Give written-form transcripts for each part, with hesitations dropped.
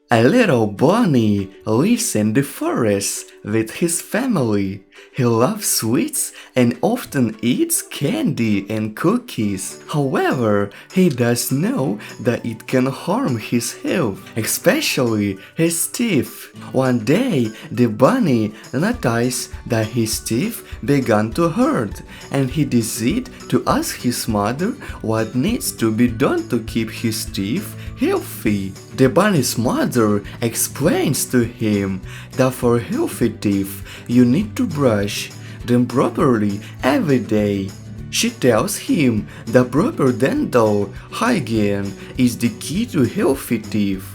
A little bunny lives in the forest with his family. He loves sweets and often eats candy and cookies. However, he does know that it can harm his health, especially his teeth. One day, the bunny noticed that his teeth began to hurt, and he decided to ask his mother what needs to be done to keep his teeth healthy. The bunny's mother explains to him that for healthy teeth, you need to brush them properly every day. She tells him that proper dental hygiene is the key to healthy teeth.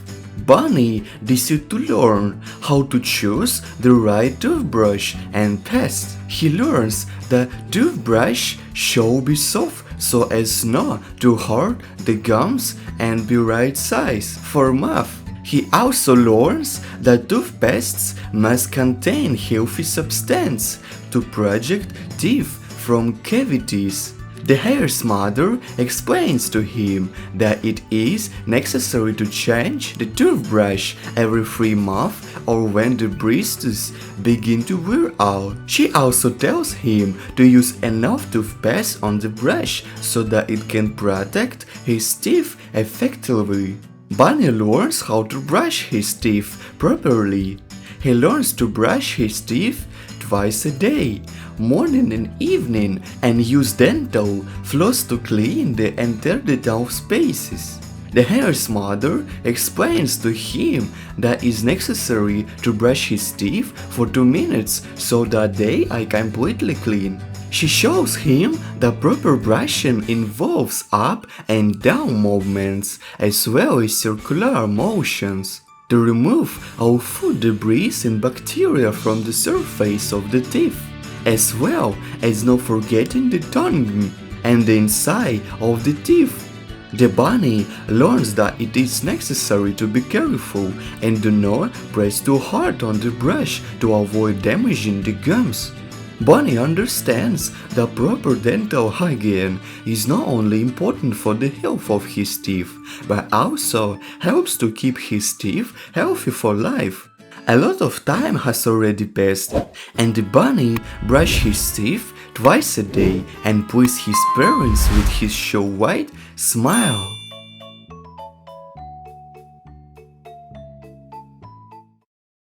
Bunny decides to learn how to choose the right toothbrush and test. He learns that toothbrush should be soft so as not to hurt the gums and be right size for mouth. He also learns that toothpastes must contain healthy substance to protect teeth from cavities. The hare's mother explains to him that it is necessary to change the toothbrush every 3 months or when the bristles begin to wear out. She also tells him to use enough toothpaste on the brush so that it can protect his teeth effectively. Bunny learns how to brush his teeth properly. He learns to brush his teeth twice a day, morning and evening, and use dental floss to clean the interdental spaces. The hare's mother explains to him that it's necessary to brush his teeth for 2 minutes so that they are completely clean. She shows him that proper brushing involves up and down movements as well as circular motions to remove all food debris and bacteria from the surface of the teeth, as well as not forgetting the tongue and the inside of the teeth. The bunny learns that it is necessary to be careful and do not press too hard on the brush to avoid damaging the gums. Bunny understands that proper dental hygiene is not only important for the health of his teeth, but also helps to keep his teeth healthy for life. A lot of time has already passed, and the bunny brushes his teeth twice a day and pleases his parents with his show white smile.